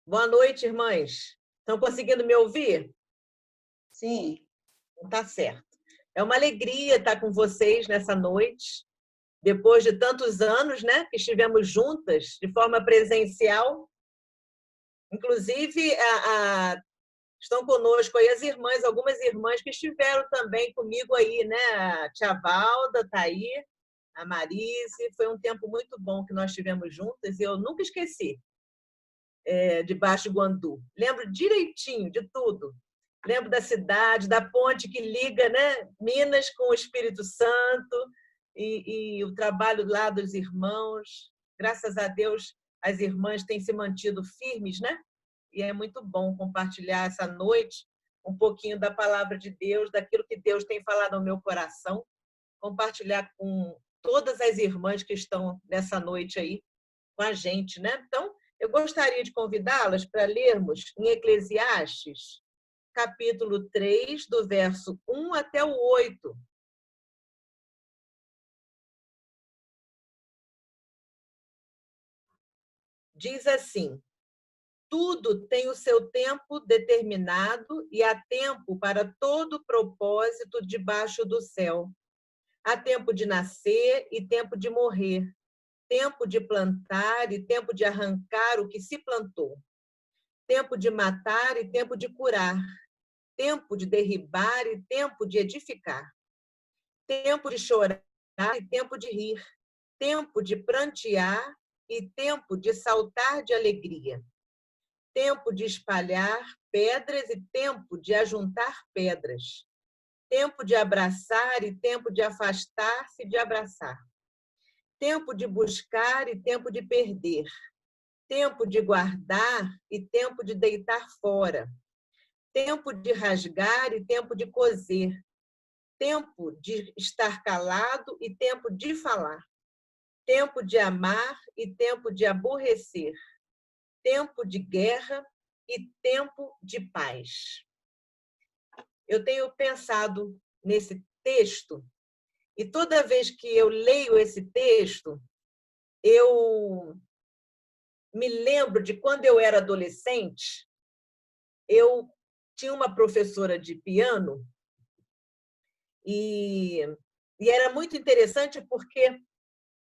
Boa noite, irmãs. Estão conseguindo me ouvir? Sim, Tá certo. É uma alegria estar com vocês nessa noite, depois de tantos anos, né, que estivemos juntas de forma presencial. Inclusive, estão conosco aí as irmãs, algumas irmãs que estiveram também comigo aí, né? A tia Valda tá aí, a Marise. Foi um tempo muito bom que nós tivemos juntas e eu nunca esqueci, de Baixo Guandu. Lembro direitinho de tudo. Lembro da cidade, da ponte que liga, né, Minas com o Espírito Santo e o trabalho lá dos irmãos. Graças a Deus, as irmãs têm se mantido firmes, né? E é muito bom compartilhar essa noite um pouquinho da palavra de Deus, daquilo que Deus tem falado ao meu coração, compartilhar com todas as irmãs que estão nessa noite aí com a gente, né? Então, eu gostaria de convidá-las para lermos em Eclesiastes, capítulo 3, do verso 1 até o 8. Diz assim: tudo tem o seu tempo determinado e há tempo para todo propósito debaixo do céu. Há tempo de nascer e tempo de morrer, tempo de plantar e tempo de arrancar o que se plantou, tempo de matar e tempo de curar, tempo de derribar e tempo de edificar, tempo de chorar e tempo de rir, tempo de prantear e tempo de saltar de alegria, tempo de espalhar pedras e tempo de ajuntar pedras, tempo de abraçar e tempo de afastar-se de abraçar, tempo de buscar e tempo de perder, tempo de guardar e tempo de deitar fora, tempo de rasgar e tempo de coser, tempo de estar calado e tempo de falar, tempo de amar e tempo de aborrecer, tempo de guerra e tempo de paz. Eu tenho pensado nesse texto e toda vez que eu leio esse texto, eu me lembro de quando eu era adolescente. Eu tinha uma professora de piano e, e era muito interessante porque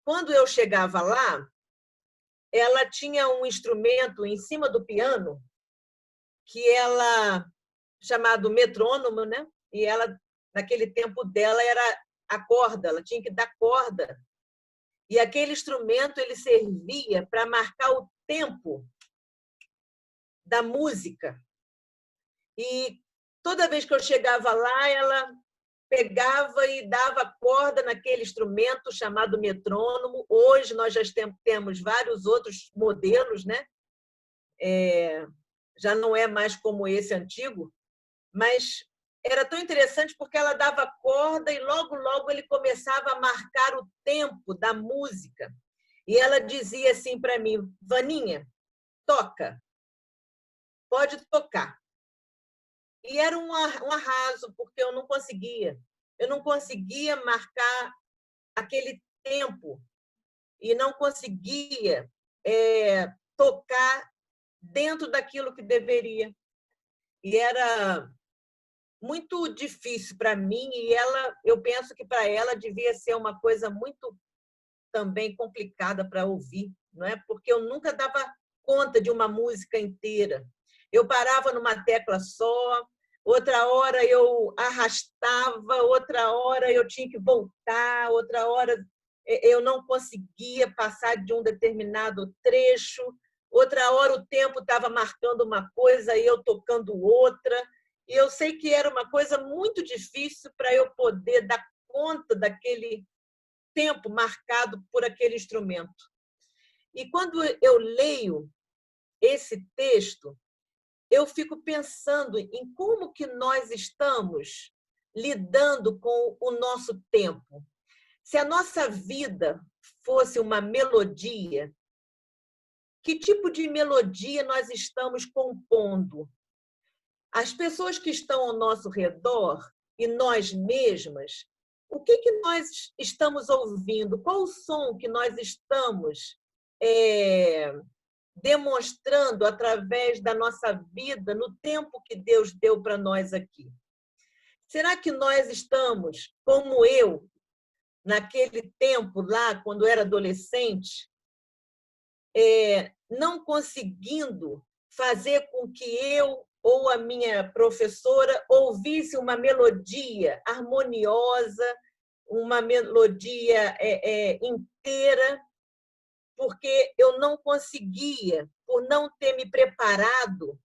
quando eu chegava lá, ela tinha um instrumento em cima do piano que ela chamado metrônomo, né? E ela naquele tempo dela era a corda, ela tinha que dar corda. E aquele instrumento ele servia para marcar o tempo da música. E toda vez que eu chegava lá, ela pegava e dava corda naquele instrumento chamado metrônomo. Hoje nós já temos vários outros modelos, né? Já não é mais como esse antigo, mas era tão interessante porque ela dava corda e logo, logo ele começava a marcar o tempo da música. E ela dizia assim para mim: Vaninha, toca, pode tocar. E era um arraso, porque eu não conseguia. Eu não conseguia marcar aquele tempo e não conseguia tocar dentro daquilo que deveria. E era muito difícil para mim e eu penso que para ela devia ser uma coisa muito também complicada para ouvir, não é? Porque eu nunca dava conta de uma música inteira. Eu parava numa tecla só, outra hora eu arrastava, outra hora eu tinha que voltar, outra hora eu não conseguia passar de um determinado trecho, outra hora o tempo estava marcando uma coisa e eu tocando outra. E eu sei que era uma coisa muito difícil para eu poder dar conta daquele tempo marcado por aquele instrumento. E quando eu leio esse texto, eu fico pensando em como que nós estamos lidando com o nosso tempo. Se a nossa vida fosse uma melodia, que tipo de melodia nós estamos compondo? As pessoas que estão ao nosso redor e nós mesmas, o que nós estamos ouvindo? Qual o som que nós estamos demonstrando através da nossa vida no tempo que Deus deu para nós aqui? Será que nós estamos, como eu, naquele tempo lá, quando era adolescente, não conseguindo fazer com que eu ou a minha professora ouvisse uma melodia harmoniosa, uma melodia inteira, porque eu não conseguia, por não ter me preparado,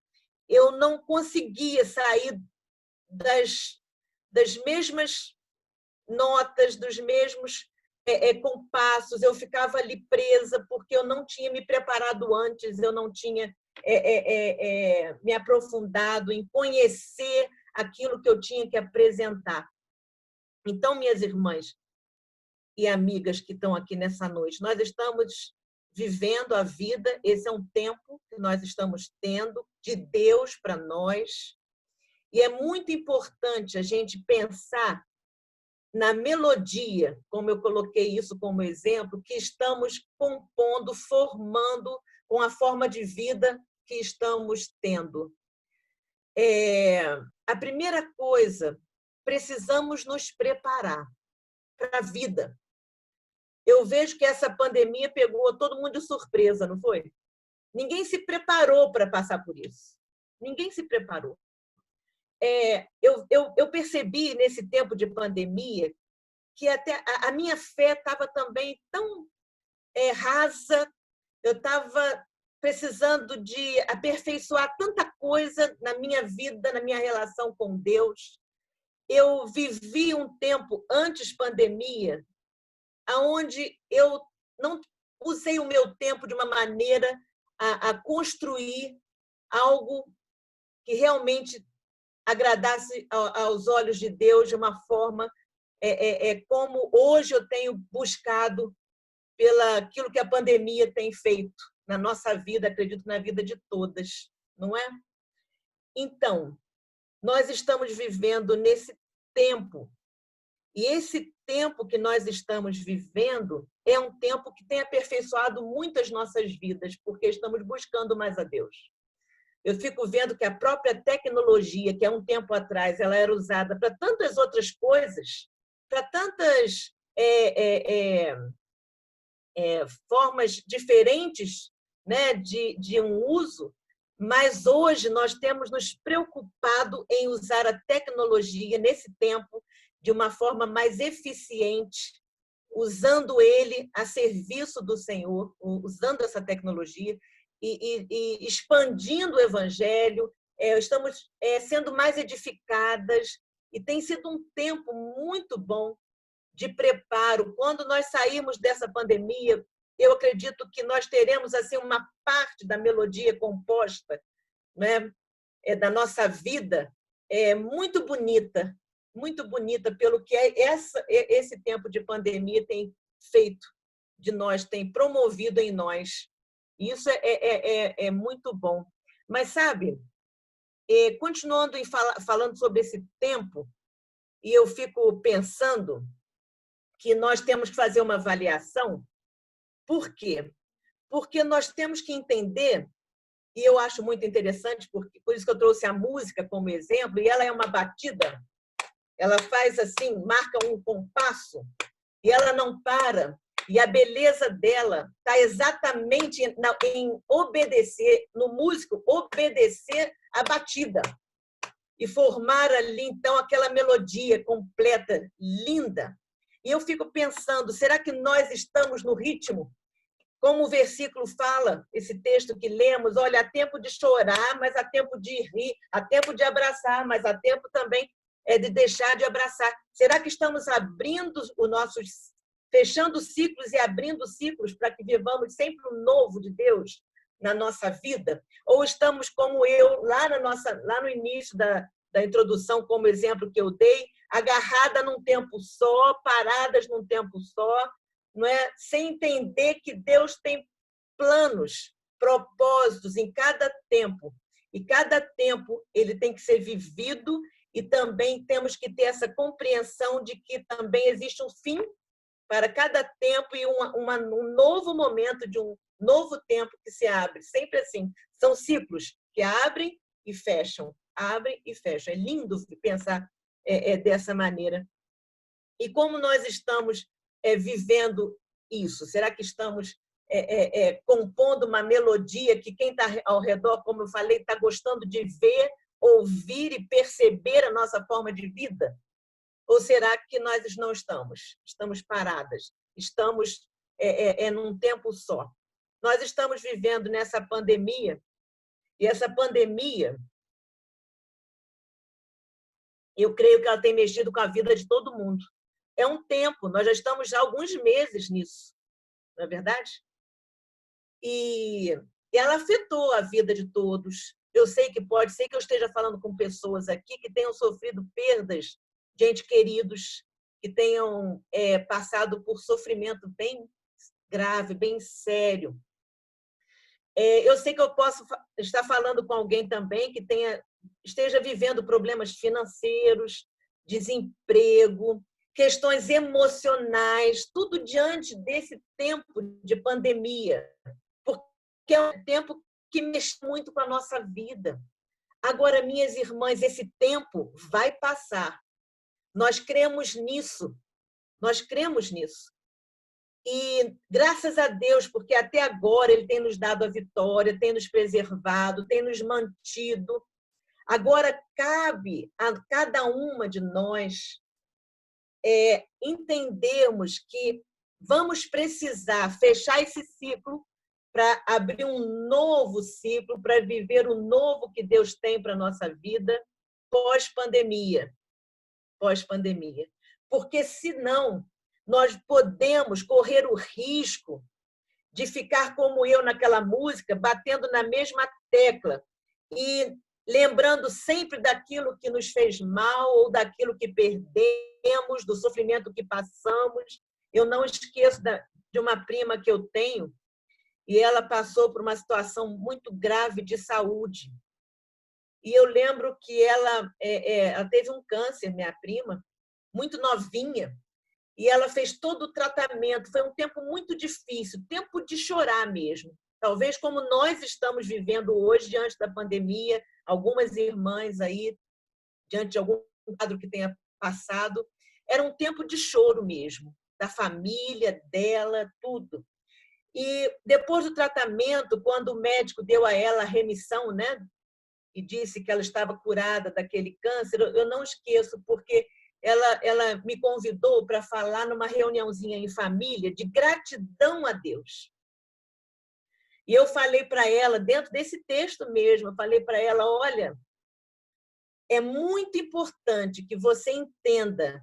eu não conseguia sair das mesmas notas, dos mesmos compassos, eu ficava ali presa porque eu não tinha me preparado antes, eu não tinha me aprofundado em conhecer aquilo que eu tinha que apresentar. Então, minhas irmãs e amigas que estão aqui nessa noite, nós estamos vivendo a vida, esse é um tempo que nós estamos tendo de Deus para nós, e é muito importante a gente pensar na melodia, como eu coloquei isso como exemplo, que estamos compondo, formando com a forma de vida que estamos tendo. A primeira coisa, precisamos nos preparar para a vida. Eu vejo que essa pandemia pegou todo mundo de surpresa, não foi? Ninguém se preparou para passar por isso. Ninguém se preparou. Eu percebi nesse tempo de pandemia que até a minha fé estava também tão rasa, eu estava precisando de aperfeiçoar tanta coisa na minha vida, na minha relação com Deus. Eu vivi um tempo antes pandemia, onde eu não usei o meu tempo de uma maneira a construir algo que realmente agradasse aos olhos de Deus de uma forma como hoje eu tenho buscado aquilo que a pandemia tem feito na nossa vida, acredito na vida de todas, não é? Então, nós estamos vivendo nesse tempo, e esse tempo que nós estamos vivendo é um tempo que tem aperfeiçoado muitas nossas vidas, porque estamos buscando mais a Deus. Eu fico vendo que a própria tecnologia, que há um tempo atrás ela era usada para tantas outras coisas, para tantas formas diferentes, né, de um uso, mas hoje nós temos nos preocupado em usar a tecnologia nesse tempo de uma forma mais eficiente, usando ele a serviço do Senhor, usando essa tecnologia e expandindo o Evangelho, estamos sendo mais edificadas, e tem sido um tempo muito bom de preparo. Quando nós sairmos dessa pandemia, eu acredito que nós teremos assim uma parte da melodia composta, né, da nossa vida muito bonita pelo que esse tempo de pandemia tem feito de nós, tem promovido em nós. Isso é muito bom. Mas, sabe, continuando falando sobre esse tempo, e eu fico pensando que nós temos que fazer uma avaliação. Por quê? Porque nós temos que entender, e eu acho muito interessante, por isso que eu trouxe a música como exemplo, e ela é uma batida, ela faz assim, marca um compasso, e ela não para, e a beleza dela está exatamente em obedecer, no músico, obedecer a batida, e formar ali, então, aquela melodia completa, linda. E eu fico pensando, será que nós estamos no ritmo? Como o versículo fala, esse texto que lemos, olha, há tempo de chorar, mas há tempo de rir, há tempo de abraçar, mas há tempo também de deixar de abraçar. Será que estamos abrindo fechando ciclos e abrindo ciclos para que vivamos sempre o novo de Deus na nossa vida? Ou estamos como eu, lá no início da introdução, como exemplo que eu dei, agarrada num tempo só, paradas num tempo só, não é? Sem entender que Deus tem planos, propósitos em cada tempo. E cada tempo ele tem que ser vivido, e também temos que ter essa compreensão de que também existe um fim para cada tempo e um novo momento de novo tempo que se abre, sempre assim. São ciclos que abrem e fecham, abrem e fecham. É lindo pensar dessa maneira. E como nós estamos vivendo isso? Será que estamos compondo uma melodia que quem está ao redor, como eu falei, está gostando de ver, ouvir e perceber a nossa forma de vida? Ou será que nós não estamos? Estamos paradas, estamos num tempo só. Nós estamos vivendo nessa pandemia, e essa pandemia, eu creio que ela tem mexido com a vida de todo mundo. É um tempo, nós já estamos já há alguns meses nisso, não é verdade? E ela afetou a vida de todos. Eu sei que pode ser que eu esteja falando com pessoas aqui que tenham sofrido perdas de entes queridos, que tenham passado por sofrimento bem grave, bem sério. Eu sei que eu posso estar falando com alguém também que esteja vivendo problemas financeiros, desemprego, questões emocionais, tudo diante desse tempo de pandemia, porque é um tempo que mexe muito com a nossa vida. Agora, minhas irmãs, esse tempo vai passar. Nós cremos nisso. Nós cremos nisso. E graças a Deus, porque até agora Ele tem nos dado a vitória, tem nos preservado, tem nos mantido. Agora cabe a cada uma de nós entendermos que vamos precisar fechar esse ciclo para abrir um novo ciclo, para viver o novo que Deus tem para a nossa vida pós-pandemia. Pós-pandemia. Porque, senão, nós podemos correr o risco de ficar como eu naquela música, batendo na mesma tecla e lembrando sempre daquilo que nos fez mal ou daquilo que perdemos, do sofrimento que passamos. Eu não esqueço de uma prima que eu tenho, e ela passou por uma situação muito grave de saúde. E eu lembro que ela teve um câncer, minha prima, muito novinha, e ela fez todo o tratamento. Foi um tempo muito difícil, tempo de chorar mesmo. Talvez como nós estamos vivendo hoje, diante da pandemia, algumas irmãs aí, diante de algum quadro que tenha passado, era um tempo de choro mesmo, da família, dela, tudo. E depois do tratamento, quando o médico deu a ela a remissão, né, e disse que ela estava curada daquele câncer, eu não esqueço, porque ela me convidou para falar numa reuniãozinha em família de gratidão a Deus. E eu falei para ela, dentro desse texto mesmo, eu falei para ela, olha, é muito importante que você entenda,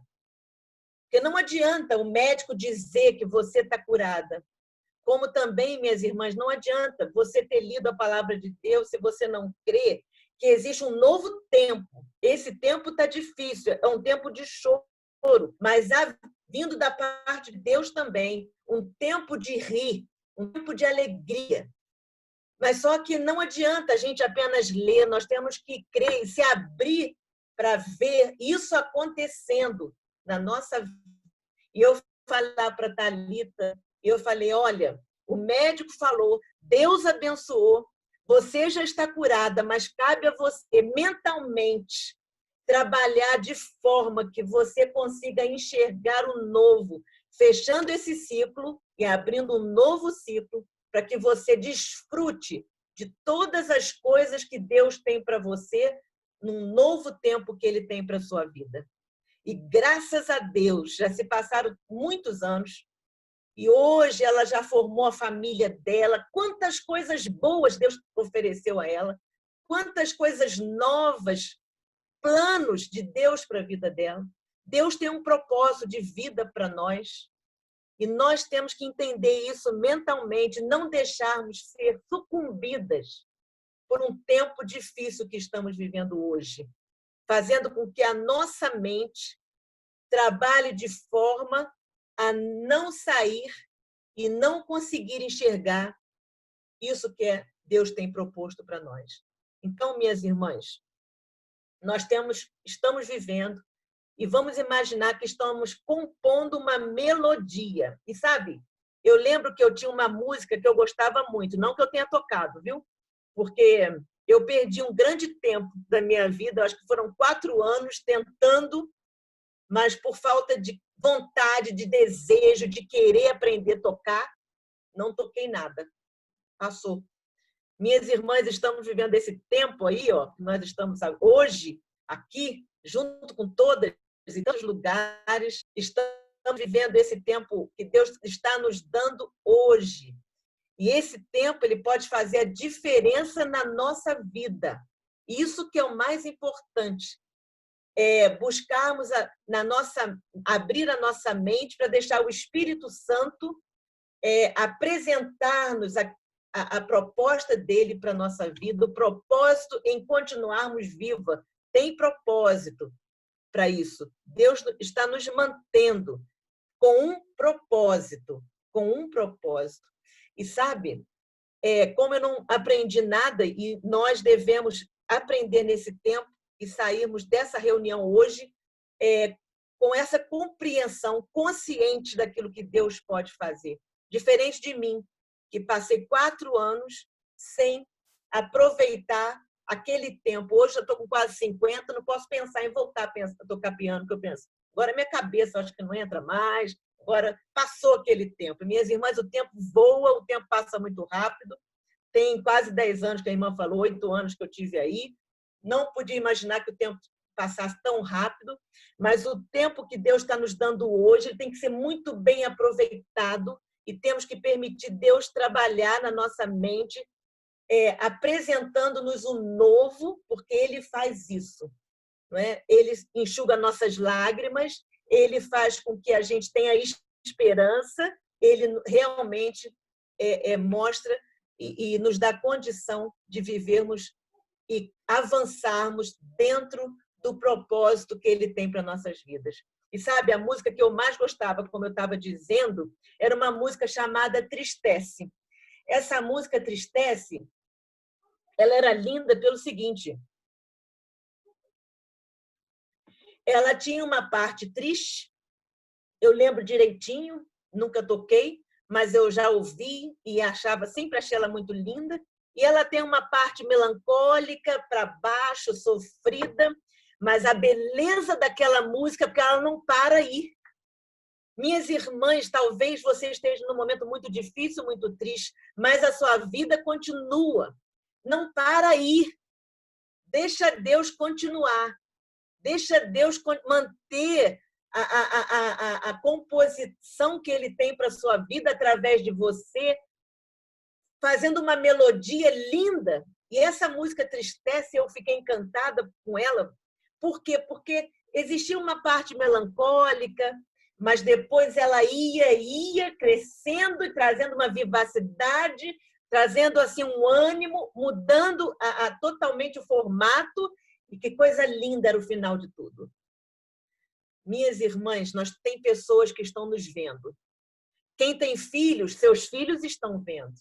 porque não adianta o médico dizer que você está curada, como também, minhas irmãs, não adianta você ter lido a palavra de Deus se você não crê que existe um novo tempo. Esse tempo está difícil, é um tempo de choro, mas vindo da parte de Deus também, um tempo de rir, um tempo de alegria. Mas só que não adianta a gente apenas ler, nós temos que crer e se abrir para ver isso acontecendo na nossa vida. E eu falei para a Thalita, eu falei, olha, o médico falou, Deus abençoou, você já está curada, mas cabe a você mentalmente trabalhar de forma que você consiga enxergar o novo, fechando esse ciclo e abrindo um novo ciclo para que você desfrute de todas as coisas que Deus tem para você num novo tempo que Ele tem para a sua vida. E graças a Deus, já se passaram muitos anos, e hoje ela já formou a família dela. Quantas coisas boas Deus ofereceu a ela, quantas coisas novas, planos de Deus para a vida dela. Deus tem um propósito de vida para nós, e nós temos que entender isso mentalmente, não deixarmos ser sucumbidas por um tempo difícil que estamos vivendo hoje, fazendo com que a nossa mente trabalhe de forma a não sair e não conseguir enxergar isso que Deus tem proposto para nós. Então, minhas irmãs, nós estamos vivendo e vamos imaginar que estamos compondo uma melodia. E sabe, Eu lembro que eu tinha uma música que eu gostava muito, não que eu tenha tocado, viu? Porque eu perdi um grande tempo da minha vida, acho que foram 4 anos tentando, mas por falta de vontade, de desejo, de querer aprender a tocar, não toquei nada. Passou. Minhas irmãs, estamos vivendo esse tempo aí, ó, nós estamos hoje aqui, junto com todas, em tantos lugares, estamos vivendo esse tempo que Deus está nos dando hoje. E esse tempo ele pode fazer a diferença na nossa vida. Isso que é o mais importante. Buscarmos abrir a nossa mente para deixar o Espírito Santo apresentar-nos a proposta dele para a nossa vida, o propósito em continuarmos viva. Tem propósito para isso. Deus está nos mantendo com um propósito, E sabe, como eu não aprendi nada, e nós devemos aprender nesse tempo e sairmos dessa reunião hoje com essa compreensão consciente daquilo que Deus pode fazer. Diferente de mim, que passei 4 anos sem aproveitar aquele tempo. Hoje eu estou com quase 50, não posso pensar em voltar a tocar piano, que eu penso. Agora minha cabeça acho que não entra mais, agora passou aquele tempo. Minhas irmãs, o tempo voa, o tempo passa muito rápido. Tem quase 10 anos que a irmã falou, 8 anos que eu tive aí. Não podia imaginar que o tempo passasse tão rápido, mas o tempo que Deus está nos dando hoje ele tem que ser muito bem aproveitado e temos que permitir Deus trabalhar na nossa mente, apresentando-nos o novo, porque Ele faz isso. Não é? Ele enxuga nossas lágrimas, Ele faz com que a gente tenha esperança, Ele realmente mostra e nos dá condição de vivermos e avançarmos dentro do propósito que Ele tem para nossas vidas. E sabe, a música que eu mais gostava, como eu estava dizendo, era uma música chamada Tristece. Essa música Tristece, ela era linda pelo seguinte: ela tinha uma parte triste, eu lembro direitinho, nunca toquei, mas eu já ouvi e sempre achei ela muito linda. E ela tem uma parte melancólica, para baixo, sofrida, mas a beleza daquela música, porque ela não para aí. Minhas irmãs, talvez você esteja num momento muito difícil, muito triste, mas a sua vida continua. Não para aí. Deixa Deus continuar. Deixa Deus manter a composição que Ele tem para a sua vida através de você, fazendo uma melodia linda. E essa música Tristece, eu fiquei encantada com ela. Por quê? Porque existia uma parte melancólica, mas depois ela ia crescendo e trazendo uma vivacidade, trazendo assim um ânimo, mudando totalmente o formato. E que coisa linda era o final de tudo. Minhas irmãs, tem pessoas que estão nos vendo. Quem tem filhos, seus filhos estão vendo.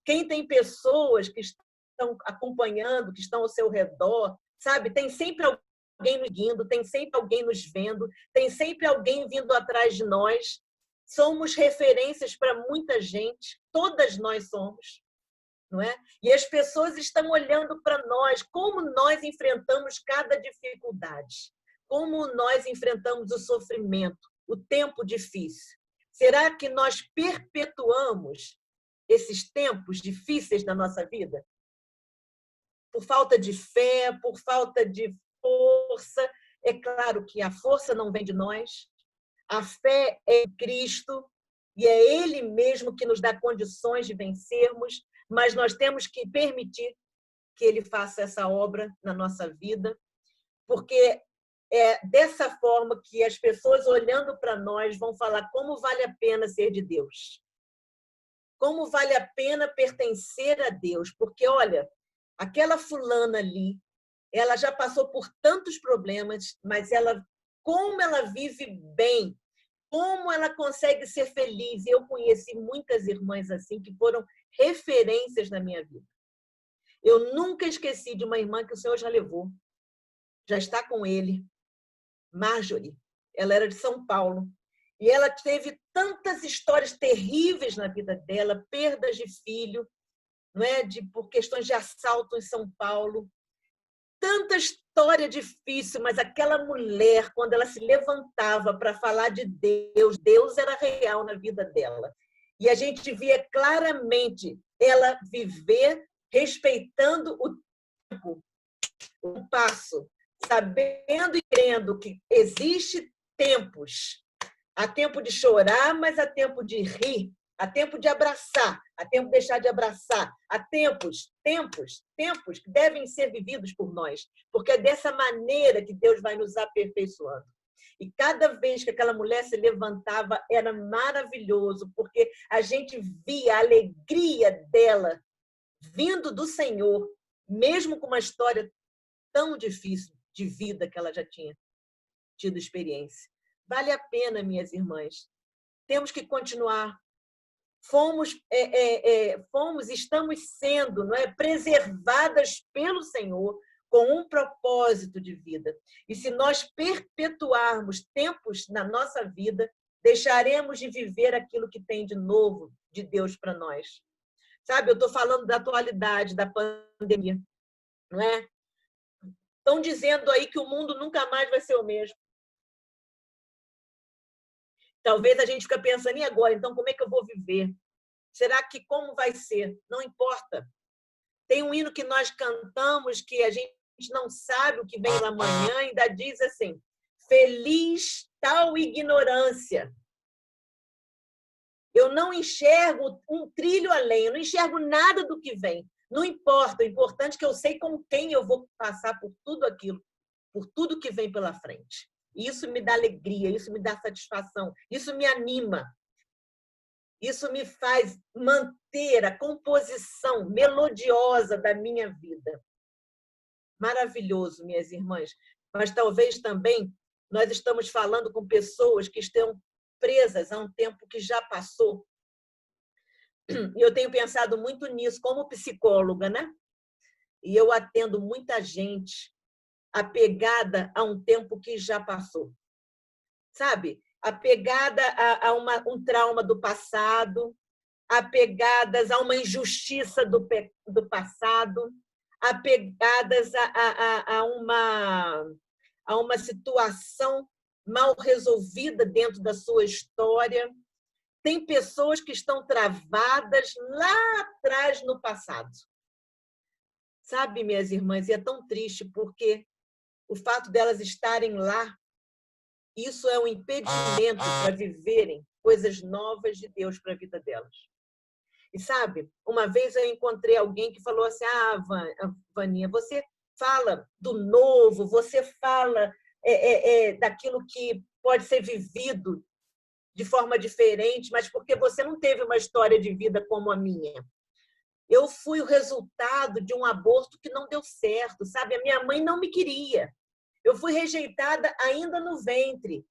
Quem tem pessoas que estão acompanhando, que estão ao seu redor, sabe? Tem sempre alguém nos guiando, tem sempre alguém nos vendo, tem sempre alguém vindo atrás de nós. Somos referências para muita gente, todas nós somos, não é? E as pessoas estão olhando para nós, como nós enfrentamos cada dificuldade, como nós enfrentamos o sofrimento, o tempo difícil. Será que nós perpetuamos esses tempos difíceis da nossa vida? Por falta de fé, por falta de força. É claro que a força não vem de nós, a fé é em Cristo e é Ele mesmo que nos dá condições de vencermos, mas nós temos que permitir que Ele faça essa obra na nossa vida, porque é dessa forma que as pessoas olhando para nós vão falar como vale a pena ser de Deus. Como vale a pena pertencer a Deus. Porque, olha, aquela fulana ali, ela já passou por tantos problemas, mas como ela vive bem, como ela consegue ser feliz. Eu conheci muitas irmãs assim, que foram referências na minha vida. Eu nunca esqueci de uma irmã que o Senhor já levou, já está com Ele, Marjorie. Ela era de São Paulo. E ela teve tantas histórias terríveis na vida dela, perdas de filho, não é? Por questões de assalto em São Paulo. Tanta história difícil, mas aquela mulher, quando ela se levantava para falar de Deus, Deus era real na vida dela. E a gente via claramente ela viver respeitando o tempo, o passo, sabendo e crendo que existe tempos. Há tempo de chorar, mas há tempo de rir. Há tempo de abraçar, há tempo de deixar de abraçar. Há tempos que devem ser vividos por nós, porque é dessa maneira que Deus vai nos aperfeiçoando. E cada vez que aquela mulher se levantava, era maravilhoso, porque a gente via a alegria dela vindo do Senhor, mesmo com uma história tão difícil de vida que ela já tinha tido experiência. Vale a pena, minhas irmãs. Temos que continuar. Estamos sendo, não é, preservadas pelo Senhor com um propósito de vida. E se nós perpetuarmos tempos na nossa vida, deixaremos de viver aquilo que tem de novo de Deus para nós. Sabe, eu estou falando da atualidade, da pandemia, não é? Estão dizendo aí que o mundo nunca mais vai ser o mesmo. Talvez a gente fique pensando, e agora? Então, como é que eu vou viver? Será que como vai ser? Não importa. Tem um hino que nós cantamos que a gente não sabe o que vem lá amanhã, ainda diz assim, feliz tal ignorância. Eu não enxergo um trilho além, eu não enxergo nada do que vem. Não importa, o importante é que eu sei com quem eu vou passar por tudo aquilo, por tudo que vem pela frente. Isso me dá alegria, isso me dá satisfação, isso me anima. Isso me faz manter a composição melodiosa da minha vida. Maravilhoso, minhas irmãs. Mas talvez também nós estamos falando com pessoas que estão presas a um tempo que já passou. E eu tenho pensado muito nisso como psicóloga, né? E eu atendo muita gente apegada a um tempo que já passou. Sabe? Apegadas a um trauma do passado, apegadas a uma injustiça do passado, apegadas a uma situação mal resolvida dentro da sua história. Tem pessoas que estão travadas lá atrás no passado. Sabe, minhas irmãs, e é tão triste porque o fato delas estarem lá, isso é um impedimento para viverem coisas novas de Deus para a vida delas. E sabe, uma vez eu encontrei alguém que falou assim, Vaninha, você fala do novo, você fala daquilo que pode ser vivido de forma diferente, mas porque você não teve uma história de vida como a minha. Eu fui o resultado de um aborto que não deu certo, sabe? A minha mãe não me queria. Eu fui rejeitada ainda no ventre,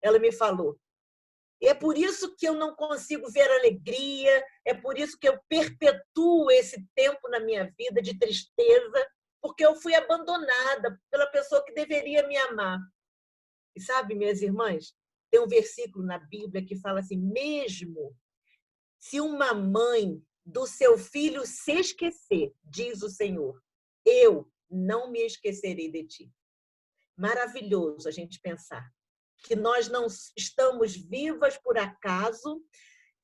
ela me falou. E é por isso que eu não consigo ver alegria, é por isso que eu perpetuo esse tempo na minha vida de tristeza, porque eu fui abandonada pela pessoa que deveria me amar. E sabe, minhas irmãs, tem um versículo na Bíblia que fala assim, mesmo se uma mãe do seu filho se esquecer, diz o Senhor, eu não me esquecerei de ti. Maravilhoso a gente pensar que nós não estamos vivas por acaso.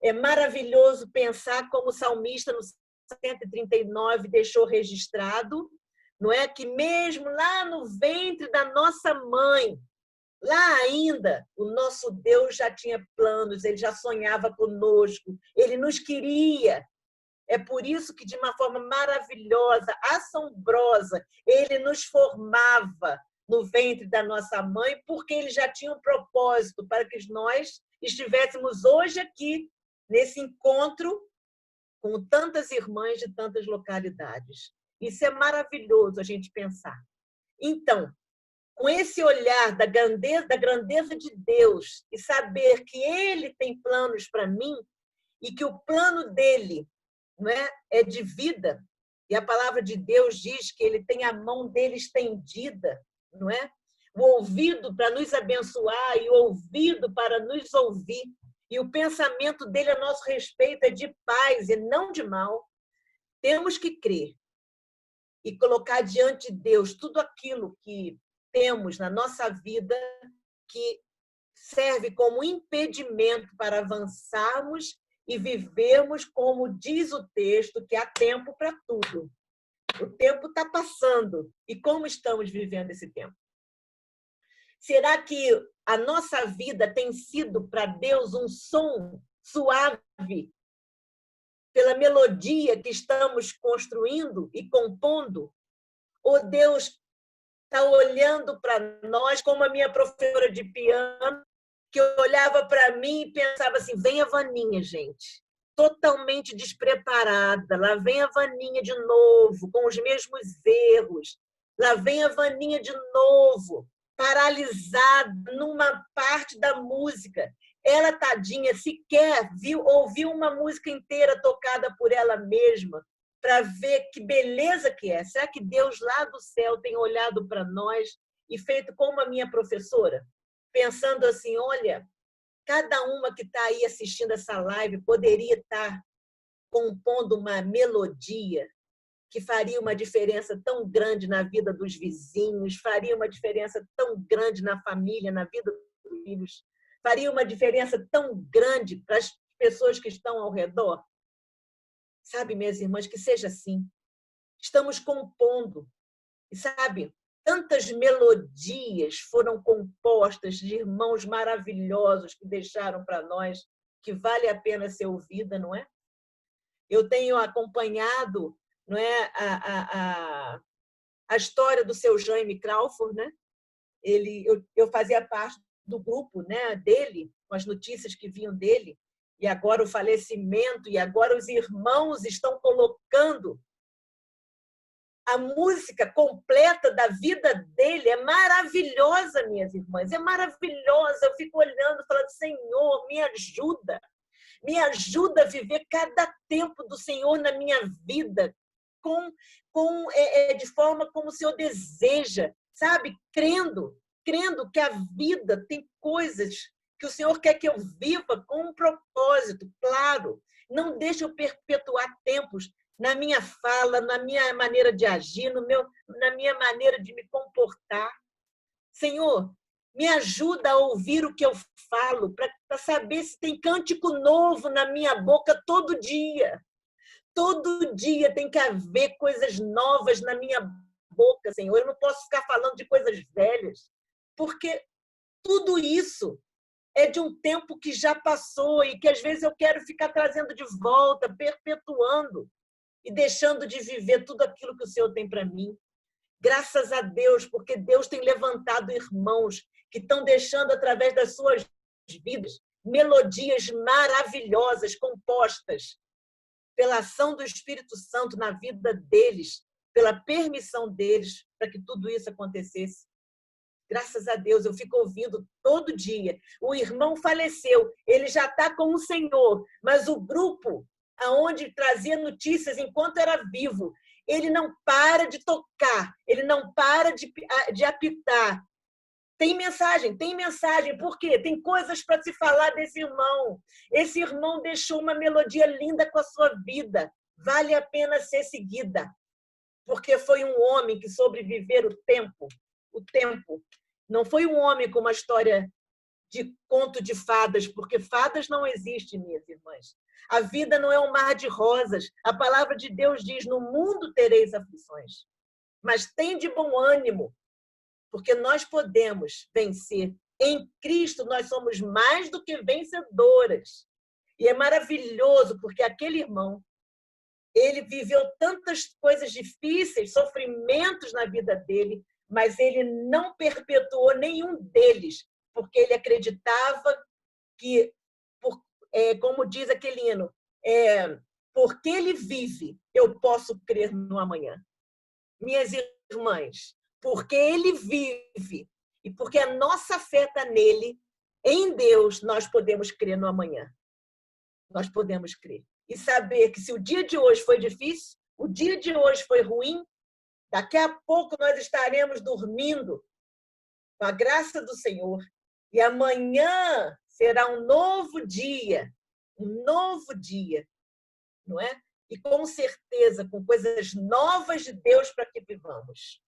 É maravilhoso pensar como o salmista no 139 deixou registrado, não é? Que mesmo lá no ventre da nossa mãe, lá ainda, o nosso Deus já tinha planos, ele já sonhava conosco, ele nos queria. É por isso que, de uma forma maravilhosa, assombrosa, ele nos formava no ventre da nossa mãe, porque ele já tinha um propósito para que nós estivéssemos hoje aqui, nesse encontro com tantas irmãs de tantas localidades. Isso é maravilhoso a gente pensar. Então, com esse olhar da grandeza de Deus e saber que Ele tem planos para mim e que o plano dele, não é de vida, e a palavra de Deus diz que Ele tem a mão dele estendida, não é? o ouvido para nos abençoar e o ouvido para nos ouvir, e o pensamento dele a nosso respeito é de paz e não de mal, temos que crer e colocar diante de Deus tudo aquilo que temos na nossa vida que serve como impedimento para avançarmos e vivermos como diz o texto, que há tempo para tudo. O tempo está passando. E como estamos vivendo esse tempo? Será que a nossa vida tem sido para Deus um som suave pela melodia que estamos construindo e compondo? Ou Deus está olhando para nós como a minha professora de piano, que olhava para mim e pensava assim, vem a Vaninha, gente, totalmente despreparada, lá vem a Vaninha de novo, com os mesmos erros, lá vem a Vaninha de novo, paralisada numa parte da música. Ela, tadinha, sequer ouviu uma música inteira tocada por ela mesma, para ver que beleza que é. Será que Deus lá do céu tem olhado para nós e feito como a minha professora? Pensando assim, olha, cada uma que está aí assistindo essa live poderia estar compondo uma melodia que faria uma diferença tão grande na vida dos vizinhos, faria uma diferença tão grande na família, na vida dos filhos, faria uma diferença tão grande para as pessoas que estão ao redor. Sabe, minhas irmãs, que seja assim. Estamos compondo. E sabe, tantas melodias foram compostas de irmãos maravilhosos que deixaram para nós, que vale a pena ser ouvida, não é? Eu tenho acompanhado, não é, a história do seu Jaime Crawford, né? Eu fazia parte do grupo, né, dele, com as notícias que vinham dele, e agora o falecimento, e agora os irmãos estão colocando a música completa da vida dele. É maravilhosa, minhas irmãs, é maravilhosa. Eu fico olhando, falando, Senhor, me ajuda a viver cada tempo do Senhor na minha vida, de forma como o Senhor deseja, sabe? Crendo que a vida tem coisas que o Senhor quer que eu viva com um propósito, claro. Não deixe eu perpetuar tempos na minha fala, na minha maneira de agir, na minha maneira de me comportar. Senhor, me ajuda a ouvir o que eu falo, para saber se tem cântico novo na minha boca todo dia. Todo dia tem que haver coisas novas na minha boca, Senhor. Eu não posso ficar falando de coisas velhas, porque tudo isso é de um tempo que já passou e que às vezes eu quero ficar trazendo de volta, perpetuando e deixando de viver tudo aquilo que o Senhor tem para mim. Graças a Deus, porque Deus tem levantado irmãos que estão deixando, através das suas vidas, melodias maravilhosas, compostas pela ação do Espírito Santo na vida deles, pela permissão deles para que tudo isso acontecesse. Graças a Deus, eu fico ouvindo todo dia. O irmão faleceu, ele já está com o Senhor, mas o grupo, aonde trazia notícias enquanto era vivo, ele não para de tocar, ele não para de apitar. Tem mensagem, por quê? Tem coisas para se falar desse irmão. Esse irmão deixou uma melodia linda com a sua vida, vale a pena ser seguida, porque foi um homem que soube viver o tempo. Não foi um homem com uma história de conto de fadas, porque fadas não existem, minhas irmãs. A vida não é um mar de rosas. A palavra de Deus diz, no mundo tereis aflições, mas tem de bom ânimo, porque nós podemos vencer. Em Cristo nós somos mais do que vencedoras. E é maravilhoso, porque aquele irmão, ele viveu tantas coisas difíceis, sofrimentos na vida dele, mas ele não perpetuou nenhum deles, porque ele acreditava que, como diz aquele hino, porque ele vive, eu posso crer no amanhã. Minhas irmãs, porque ele vive e porque a nossa fé está nele, em Deus, nós podemos crer no amanhã. Nós podemos crer. E saber que se o dia de hoje foi difícil, o dia de hoje foi ruim, daqui a pouco nós estaremos dormindo com a graça do Senhor. E amanhã será um novo dia, não é? E com certeza, com coisas novas de Deus para que vivamos.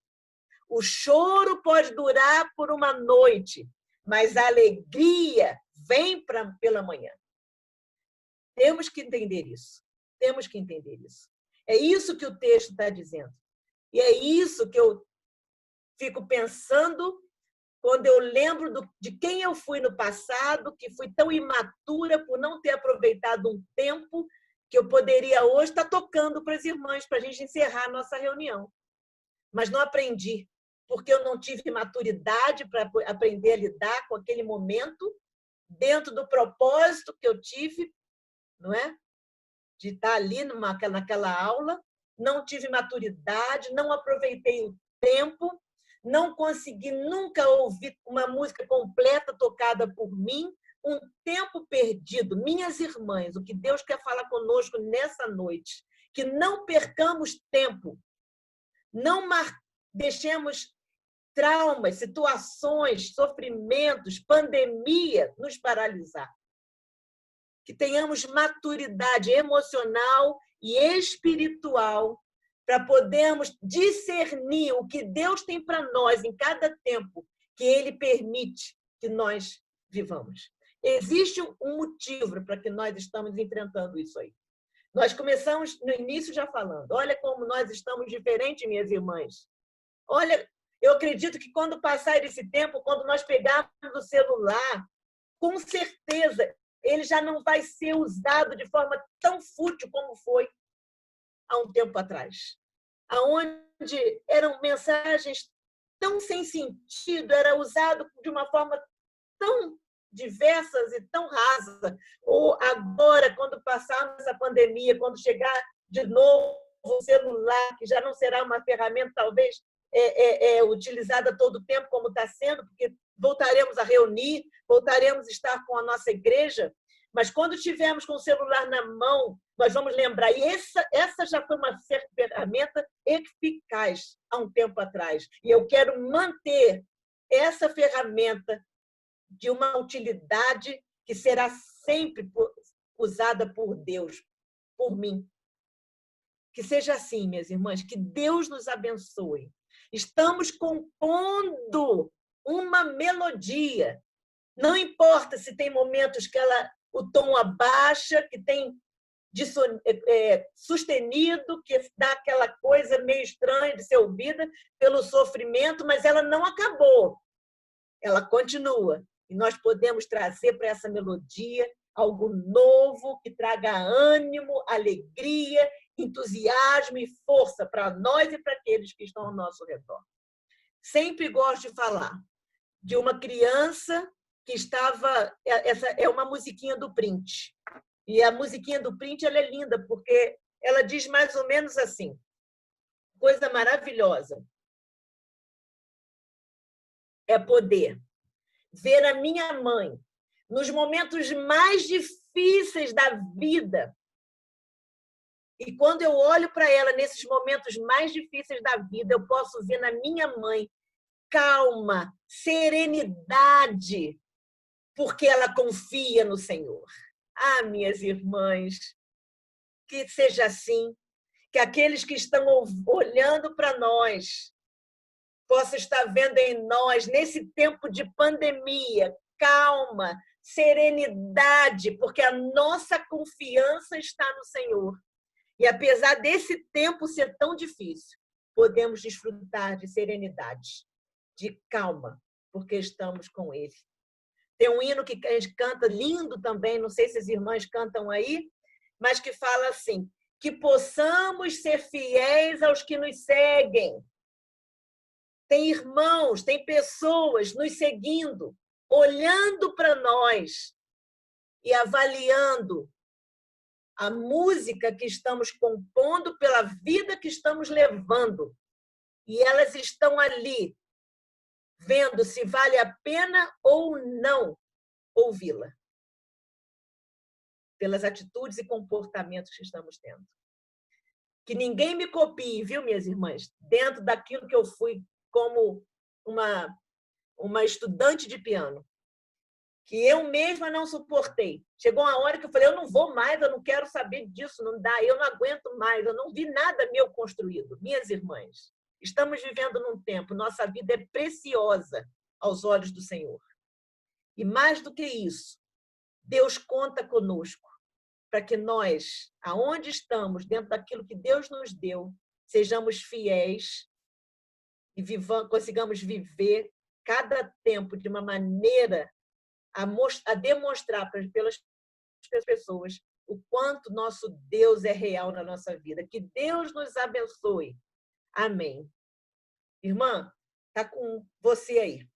O choro pode durar por uma noite, mas a alegria vem pela manhã. Temos que entender isso. Temos que entender isso. É isso que o texto está dizendo. E é isso que eu fico pensando quando eu lembro de quem eu fui no passado, que fui tão imatura por não ter aproveitado um tempo que eu poderia hoje estar tocando para as irmãs, para a gente encerrar a nossa reunião. Mas não aprendi, porque eu não tive maturidade para aprender a lidar com aquele momento, dentro do propósito que eu tive, não é? De estar ali naquela aula, não tive maturidade, não aproveitei o tempo, não consegui nunca ouvir uma música completa tocada por mim, um tempo perdido. Minhas irmãs, o que Deus quer falar conosco nessa noite, que não percamos tempo, não deixemos traumas, situações, sofrimentos, pandemia nos paralisar. Que tenhamos maturidade emocional e espiritual para podermos discernir o que Deus tem para nós em cada tempo que Ele permite que nós vivamos. Existe um motivo para que nós estamos enfrentando isso aí. Nós começamos no início já falando, olha como nós estamos diferentes, minhas irmãs. Olha, eu acredito que quando passar esse tempo, quando nós pegarmos o celular, com certeza ele já não vai ser usado de forma tão fútil como foi há um tempo atrás, aonde eram mensagens tão sem sentido, era usado de uma forma tão diversas e tão rasa. Ou agora, quando passarmos essa pandemia, quando chegar de novo o celular, que já não será uma ferramenta, talvez, utilizada todo o tempo, como está sendo, porque voltaremos a reunir, voltaremos a estar com a nossa igreja, mas quando estivermos com o celular na mão, nós vamos lembrar. E essa já foi uma ferramenta eficaz há um tempo atrás. E eu quero manter essa ferramenta de uma utilidade que será sempre usada por Deus, por mim. Que seja assim, minhas irmãs, que Deus nos abençoe. Estamos compondo uma melodia. Não importa se tem momentos que o tom abaixa, que tem sustenido, que dá aquela coisa meio estranha de ser ouvida pelo sofrimento, mas ela não acabou. Ela continua. E nós podemos trazer para essa melodia algo novo, que traga ânimo, alegria, entusiasmo e força para nós e para aqueles que estão ao nosso redor. Sempre gosto de falar de uma criança que estava... Essa é uma musiquinha do Print. E a musiquinha do Print ela é linda, porque ela diz mais ou menos assim, coisa maravilhosa. É poder ver a minha mãe nos momentos mais difíceis da vida. E quando eu olho para ela nesses momentos mais difíceis da vida, eu posso ver na minha mãe calma, serenidade, porque ela confia no Senhor. Ah, minhas irmãs, que seja assim, que aqueles que estão olhando para nós possam estar vendo em nós, nesse tempo de pandemia, calma, serenidade, porque a nossa confiança está no Senhor. E apesar desse tempo ser tão difícil, podemos desfrutar de serenidade, de calma, porque estamos com Ele. Tem um hino que a gente canta lindo também, não sei se as irmãs cantam aí, mas que fala assim, que possamos ser fiéis aos que nos seguem. Tem irmãos, tem pessoas nos seguindo, olhando para nós e avaliando a música que estamos compondo pela vida que estamos levando. E elas estão ali, vendo se vale a pena ou não ouvi-la, pelas atitudes e comportamentos que estamos tendo. Que ninguém me copie, viu, minhas irmãs? Dentro daquilo que eu fui como uma estudante de piano, que eu mesma não suportei. Chegou uma hora que eu falei, eu não vou mais, eu não quero saber disso, não dá, eu não aguento mais, eu não vi nada meu construído. Minhas irmãs, estamos vivendo num tempo, nossa vida é preciosa aos olhos do Senhor. E mais do que isso, Deus conta conosco para que nós, aonde estamos, dentro daquilo que Deus nos deu, sejamos fiéis e consigamos viver cada tempo de uma maneira a demonstrar pelas pessoas o quanto nosso Deus é real na nossa vida. Que Deus nos abençoe. Amém. Irmã, está com você aí.